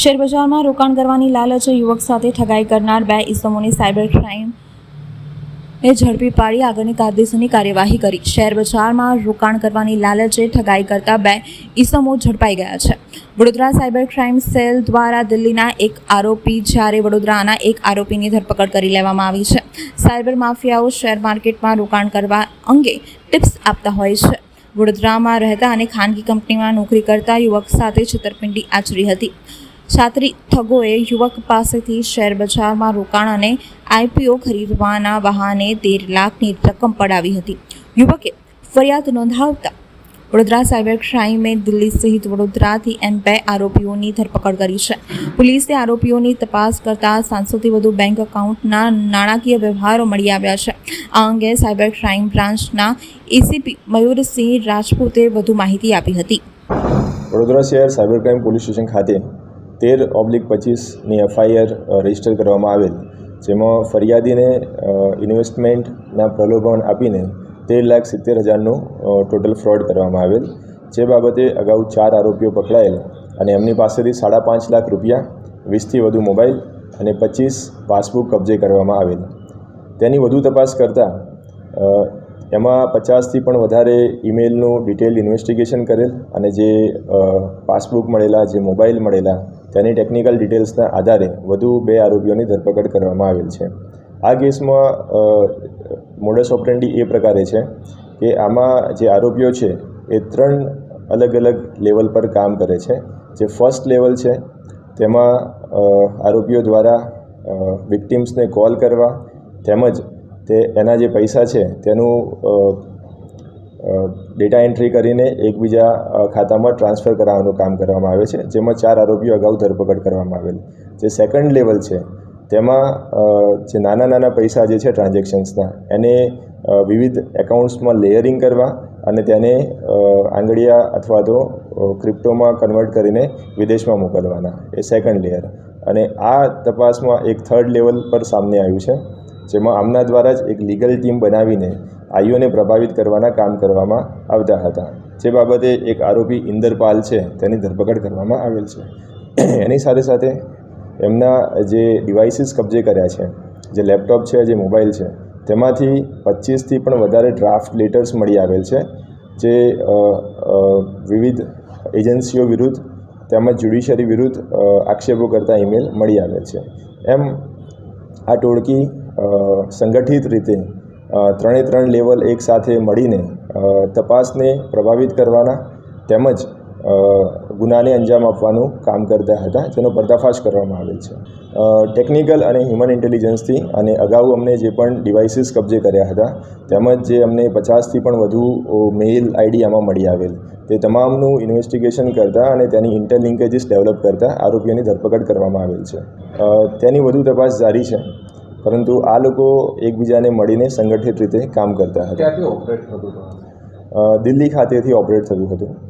શેરબજારમાં રોકાણ કરવાની લાલચે યુવક સાથે ઠગાઈ કરનાર 2 ઇસમોની સાયબર ક્રાઇમે ઝડપી પાડી આગળની કાયદેસરની કાર્યવાહી કરી। શેરબજારમાં રોકાણ કરવાની લાલચે ઠગાઈ કરતા 2 ઇસમો ઝડપાઈ ગયા છે। વડોદરા સાયબર ક્રાઇમ સેલ દ્વારા દિલ્હીના એક આરોપી જ્યારે વડોદરાના એક આરોપીની ધરપકડ કરી લેવામાં આવી છે। સાયબર માફિયાઓ શેર માર્કેટમાં રોકાણ કરવા અંગે ટિપ્સ આપતા હોય છે। વડોદરામાં રહેતા અને ખાનગી કંપનીમાં નોકરી કરતા યુવક સાથે છેતરપિંડી આચરી હતી। છાત્રી ઠગોએ યુવક પાસેથી શેર બજારમાં રોકાણ અને આઈપીઓ ખરીદવાના બહાને 13 લાખની રકમ પડાવી હતી। યુવકે ફરિયાદ નોંધાવતા વડોદરા સાયબર ક્રાઇમે દિલ્હી સહિત વડોદરાથી 2 આરોપીઓની ધરપકડ કરી છે। પોલીસે આરોપીઓની તપાસ કરતા 700થી વધુ બેંક એકાઉન્ટના નાણાકીય વ્યવહારો મળી આવ્યા છે। આ અંગે સાયબર ક્રાઇમ બ્રાન્ચના એસીપી મયુરસિંહ રાજપૂતે વધુ માહિતી આપી હતી। વડોદરા શહેર સાયબર ક્રાઇમ પોલીસ સ્ટેશન ખાતે 13/25ની FIR રજીસ્ટર કરવામાં આવેલ, જેમાં ફરિયાદીને ઇન્વેસ્ટમેન્ટના પ્રલોભન આપીને 13,70,000નું ટોટલ ફ્રોડ કરવામાં આવેલ। જે બાબતે અગાઉ 4 આરોપીઓ પકડાયેલ અને એમની પાસેથી 5.5 લાખ રૂપિયા, 20થી વધુ મોબાઈલ અને 25 પાસબુક કબજે કરવામાં આવેલ। તેની વધુ તપાસ કરતાં એમાં 50થી પણ વધારે ઈમેલનું ડિટેલ ઇન્વેસ્ટિગેશન કરેલ અને જે પાસબુક મળેલા, જે મોબાઈલ મળેલા, તેની ટેકનિકલ ડિટેલ્સના આધારે વધુ 2 આરોપીઓની ધરપકડ કરવામાં આવેલ છે। આ કેસમાં મોડસ ઓપરેન્ડી એ પ્રકારે છે કે આમાં જે આરોપીઓ છે એ 3 અલગ અલગ લેવલ પર કામ કરે છે। જે ફર્સ્ટ લેવલ છે તેમાં આરોપીઓ દ્વારા વિક્ટિમ્સને કોલ કરવા તેમજ એના જે પૈસા છે તેનું ડેટા એન્ટ્રી કરીને એકબીજા ખાતામાં ટ્રાન્સફર કરાવવાનું કામ કરવામાં આવે છે, જેમાં 4 આરોપીઓ અગાઉ ધરપકડ કરવામાં આવેલ। જે સેકન્ડ લેવલ છે તેમાં જે નાના પૈસા જે છે ટ્રાન્ઝેક્શન્સના, એને વિવિધ એકાઉન્ટ્સમાં લેયરિંગ કરવા અને તેને આંગળીયા અથવા તો ક્રિપ્ટોમાં કન્વર્ટ કરીને વિદેશમાં મોકલવાના, એ સેકન્ડ લેયર। અને આ તપાસમાં એક થર્ડ લેવલ પર સામે આવ્યું છે, જેમાં આમના દ્વારા જ એક લીગલ ટીમ બનાવીને આઈઓને પ્રભાવિત કરવાના કામ કરવામાં આવતા હતા। જે બાબતે એક આરોપી ઇન્દરપાલ છે તેની ધરપકડ કરવામાં આવેલ છે। એની સાથે સાથે એમના જે ડિવાઇસીસ કબજે કર્યા છે, જે લેપટોપ છે, જે મોબાઈલ છે, તેમાંથી 25થી પણ વધારે ડ્રાફ્ટ લેટર્સ મળી આવેલ છે, જે વિવિધ એજન્સીઓ વિરુદ્ધ તેમજ જ્યુડિશરી વિરુદ્ધ આક્ષેપો કરતા ઈમેલ મળી આવેલ છે। એમ આ ટોળકી સંગઠિત રીતે 3 લેવલ એક સાથે મળીને તપાસને પ્રભાવિત કરવાના તેમજ ગુનાને અંજામ આપવાનું કામ કરતા હતા, જેનો પર્દાફાશ કરવામાં આવેલ છે। ટેકનિકલ અને હ્યુમન ઇન્ટેલિજન્સથી અને અગાઉ અમને જે પણ ડિવાઇસીસ કબજે કર્યા હતા તેમજ જે અમને 50થી પણ વધુ મેઇલ આઈડી આમાં મળી આવેલ, તે તમામનું ઇન્વેસ્ટિગેશન કરતા અને તેની ઇન્ટરલિંકેજીસ ડેવલપ કરતા આરોપીઓની ધરપકડ કરવામાં આવેલ છે। તેની વધુ તપાસ જારી છે, પરંતુ આ લોકો એકબીજાને મળીને સંગઠિત રીતે કામ કરતા હતા। દિલ્હી ખાતેથી ઓપરેટ થતું હતું।